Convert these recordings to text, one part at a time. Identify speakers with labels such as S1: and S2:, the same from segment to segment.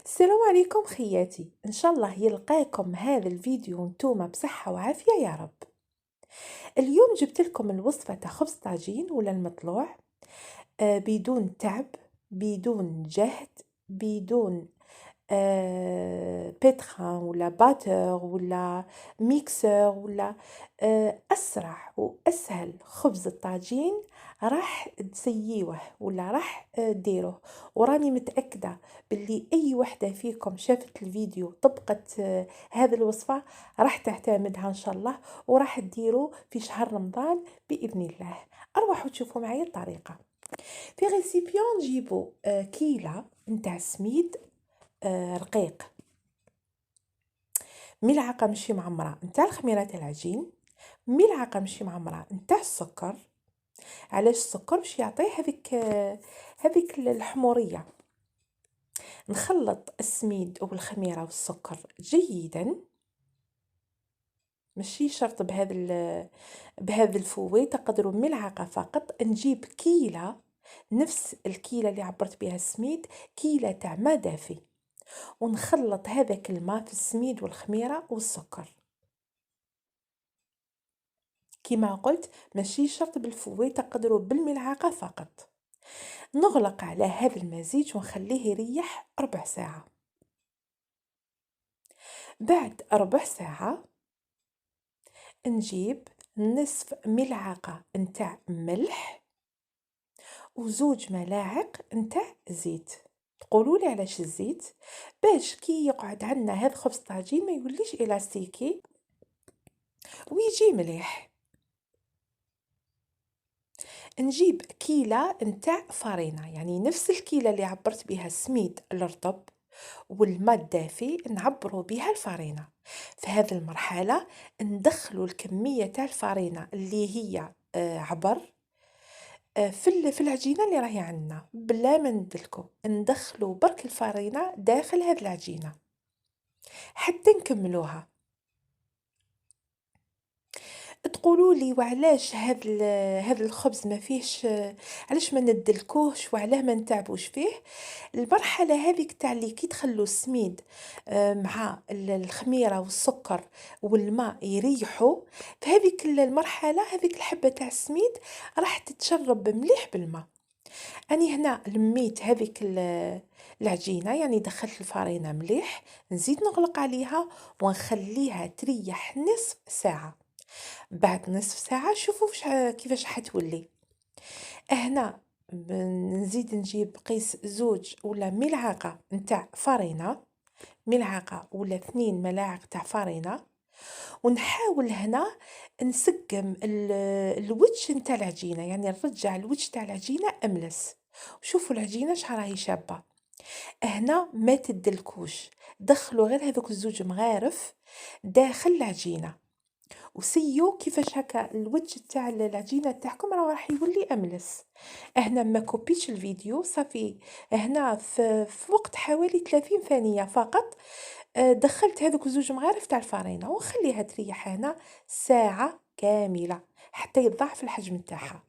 S1: السلام عليكم خياتي، ان شاء الله يلقاكم هذا الفيديو نتوما بصحة وعافية يا رب. اليوم جبت لكم الوصفة تاع خبز طاجين ولا المطلوع، بدون تعب، بدون جهد، بدون بيتخان ولا باتر ولا ميكسر ولا أسرع وأسهل خبز الطاجين راح تسييوه ولا راح ديروه. وراني متأكدة باللي أي وحدة فيكم شافت الفيديو طبقت هذه الوصفة راح تعتمدها إن شاء الله، وراح تديروا في شهر رمضان بإذن الله. أروحوا تشوفوا معي الطريقة. في ريسيبيون نجيبوا كيلة نتاع سميد رقيق، ملعقة ماشي معمرة نتاع الخميرة تاع العجين، ملعقة ماشي معمرة نتاع السكر. علاش السكر؟ باش يعطيه هذيك الحمورية. نخلط السميد والخميرة والسكر جيدا، ماشي شرط بهذا الفوي، تقدروا ملعقة فقط. نجيب كيلة، نفس الكيلة اللي عبرت بها السميد، كيلة تاع ما دافي، ونخلط هذاك الماء في السميد والخميرة والسكر. كما قلت ماشي شرط بالفوي، تقدروا بالملعقة فقط. نغلق على هذا المزيج ونخليه يريح ربع ساعة. بعد ربع ساعة نجيب نصف ملعقة نتاع ملح وزوج ملاعق نتاع زيت. تقولوا لي علاش الزيت؟ باش كي يقعد عندنا هذا خبز طاجين ما يوليش الاستيكي ويجي مليح. نجيب كيلة نتاع فرينة، يعني نفس الكيلة اللي عبرت بها السميد الرطب والماء الدافي نعبروا بها الفرينة. في هذه المرحلة ندخلوا الكمية تاع الفرينة اللي هي عبر في العجينة اللي راهي عندنا، بلا ما ندلكو ندخلوا برك الفرينة داخل هذه العجينة حتى نكملوها. تقولوا لي وعلاش هذا الخبز ما فيهش، علاش ما ندلكوهش وعلاه ما نتعبوش فيه؟ المرحله هذيك تاع اللي كي تخلوا السميد مع الخميره والسكر والماء يريحوا، في هذيك المرحله هذيك الحبه تاع السميد راح تتشرب مليح بالماء. اني هنا لميت هذيك العجينه، يعني دخلت الفرينه مليح، نزيد نغلق عليها ونخليها تريح نصف ساعه. بعد نصف ساعة شوفوا كيفاش حتولي. هنا نزيد نجيب قيس زوج ولا ملعقة نتاع فرينة، ملعقة ولا 2 ملاعق تاع فرينة، ونحاول هنا نسقم الوجه نتاع العجينة، يعني نرجع الوجه تاع العجينة أملس. شوفوا العجينة شحال راهي شابة. هنا ما تدلكوش، دخلوا غير هذوك الزوج مغارف داخل العجينة وسيو كيفاش هكا الوجه تاع العجينه تاعكم راح يولي املس. هنا ما كوبيتش الفيديو صافي، هنا في وقت حوالي 30 ثانيه فقط دخلت هذوك زوج مغارف تاع الفرينه ونخليها تريح هنا ساعه كامله حتى يضاعف الحجم تاعها.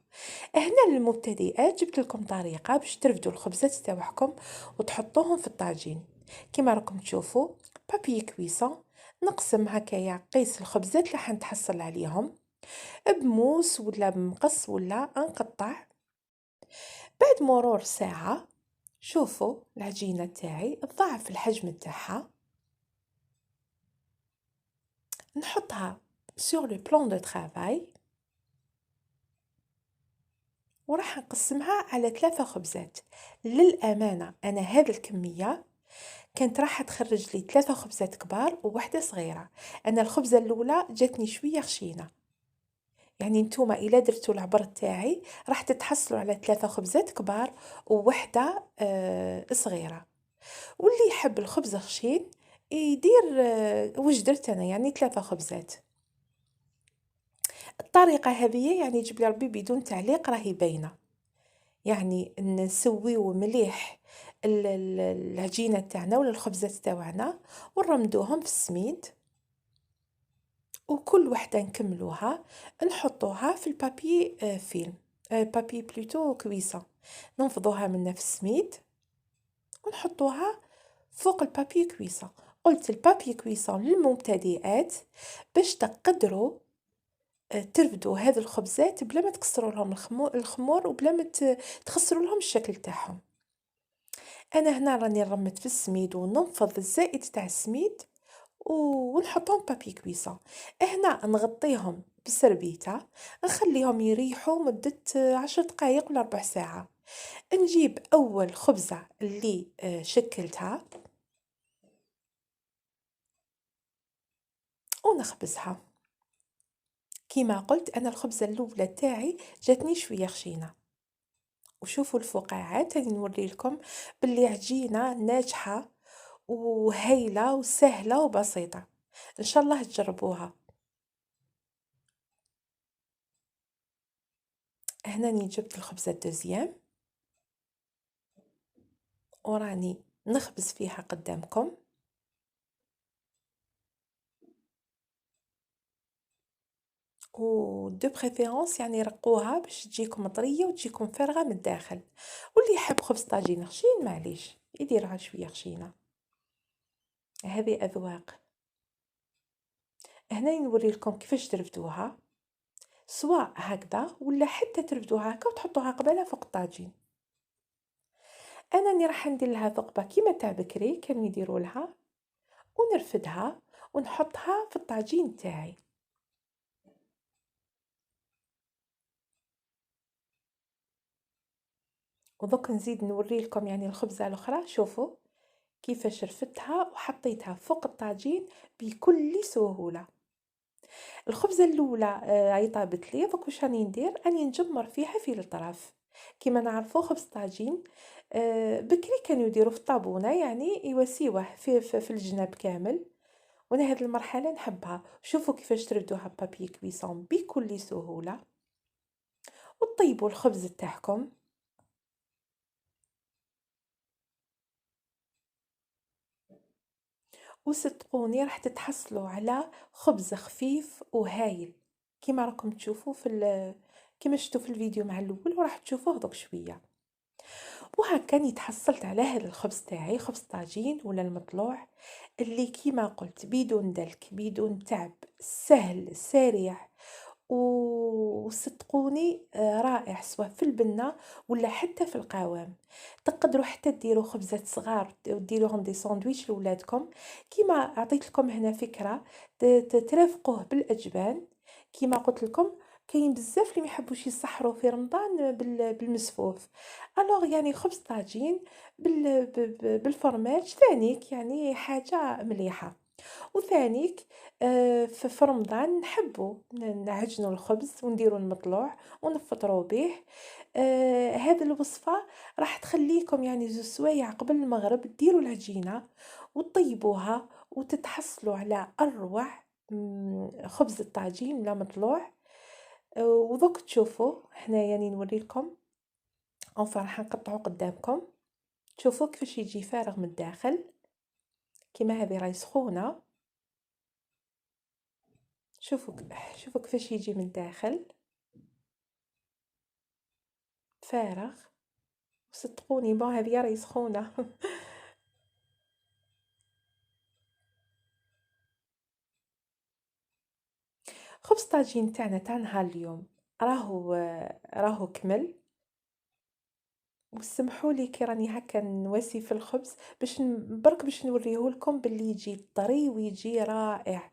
S1: هنا للمبتدئات جبت لكم طريقه باش ترفدوا الخبزات تاعكم وتحطوهم في الطاجين. كما راكم تشوفوا بابي كويسون، نقسم هكايا قيس الخبزات اللي حنتحصل عليهم بموس ولا بمقص ولا نقطع. بعد مرور ساعة شوفوا العجينة تاعي ضاعف الحجم تاعها، نحطها sur le plan de travail وراح نقسمها على 3 خبزات. للأمانة أنا هذه الكمية كانت راح تخرج لي 3 خبزات كبار وواحدة صغيرة. أنا الخبزة الأولى جاتني شوية خشينة، يعني نتوما إلا درتوا العبر تاعي راح تتحصلوا على 3 خبزات كبار ووحدة صغيرة. واللي يحب الخبز خشين يدير واش درت أنا، يعني 3 خبزات. الطريقة هذه يعني يجيب لي ربي بدون تعليق راهي باينة، يعني نسويو مليح العجينة تاعنا ولا الخبزات تاعنا ونرمدوهم في السميد، وكل وحدة نكملوها نحطوها في البابي فيلم، بابي بلوتو كويسة، ننفضوها منا في السميد ونحطوها فوق البابي كويسون. قلت البابي كويسون للمبتدئات باش تقدروا ترفدوا هذه الخبزات بلا ما تكسروا لهم الخمور وبلا ما تخسروا لهم الشكل تاعهم. انا هنا راني نرمت في السميد وننفض الزائد تاع السميد ونحطهم بابي كويسون. هنا نغطيهم بسربيته، نخليهم يريحوا مدة 10 دقائق ولا ربع ساعة. نجيب أول خبزة اللي شكلتها ونخبزها. كيما قلت أنا الخبزة الأولى تاعي جاتني شوية خشينة، وشوفوا الفقاعات راني نوري لكم باللي عجينة ناجحة وهايلة وسهلة وبسيطة. إن شاء الله تجربوها. هنا جبت الخبزة الدوزيام وراني نخبز فيها قدامكم. دو بريفيرونس يعني رقوها باش تجيكم طريه وتجيكم فارغه من الداخل. واللي يحب خبز طاجين خشين معليش يديرها شويه خشينه. هذه اذواق. هنا نوري لكم كيفاش ترفدوها، سواء هكذا ولا حتى ترفدوها هكا وتحطوها قبالها فوق الطاجين. انا راني راح ندير لها ثقبه كيما تاع بكري كانوا يديروا لها، ونرفدها ونحطها في الطاجين تاعي. ودوك نزيد نوري لكم يعني الخبزه الاخرى. شوفوا كيفاش رفدتها وحطيتها فوق الطاجين بكل سهوله. الخبزه الاولى هاي طابت لي. دوك واش راني ندير، راني نجمر فيها في الطرف. كيما نعرفوا خبز طاجين بكري كانوا يديروا في الطابونه يعني يوسيوه في الجناب كامل. وانا هذه المرحله نحبها. شوفوا كيفاش تردوها بابي كويسون بكل سهوله. وطيبوا الخبز تاعكم. وصدقوني راح تتحصلوا على خبز خفيف وهايل كيما راكم تشوفوا كيما شفتوا في الفيديو مع الاول وراح تشوفوه دوك شويه. وهكا تحصلت على هذا الخبز تاعي، خبز طاجين ولا المطلوع، اللي كيما قلت بدون دلك بدون تعب، سهل سريع وصدقوني رائع سواء في البنة ولا حتى في القوام. تقدروا حتى ديروا خبزات صغار وديروهم دي ساندويتش لولادكم. كيما عطيت لكم هنا فكرة ترافقوه بالأجبان. كيما قلت لكم كاين بزاف اللي ما يحبوش يسحروا في رمضان بالمسفوف. الوغ يعني خبز طاجين بالفرماج ثانيك يعني حاجة مليحة. وثانيك في رمضان نحبوا نعجنوا الخبز ونديروا المطلوع ونفطروا به. هذه الوصفة راح تخليكم يعني 2 سوايع قبل المغرب ديروا العجينة وتطيبوها وتتحصلوا على أروع خبز الطاجين لا مطلوع. وذوك تشوفوا هنا يعني نوري لكم راح نقطعه قدامكم. تشوفوا كيفاش يجي فارغ من الداخل. كيما هذه راهي سخونه. شوفوا كيفاش يجي من الداخل فارغ. صدقوني بون هذه راهي سخونه. خبز طاجين تاعنا تاع نهار اليوم راهو كمل. وسمحوا لي كي راني هكا نواسي في الخبز برك باش نوريه لكم باللي يجي طري ويجي رائع.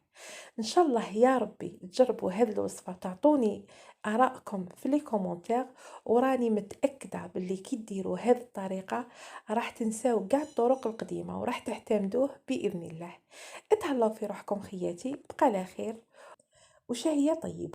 S1: ان شاء الله يا ربي تجربوا هذه الوصفه، تعطوني ارائكم في لي كومونتير. وراني متاكده باللي كي ديروا هذه الطريقه راح تنساو كاع الطرق القديمه وراح تعتمدوه باذن الله. اتهلاو في روحكم خياتي، بقى على خير وشهيه طيبه.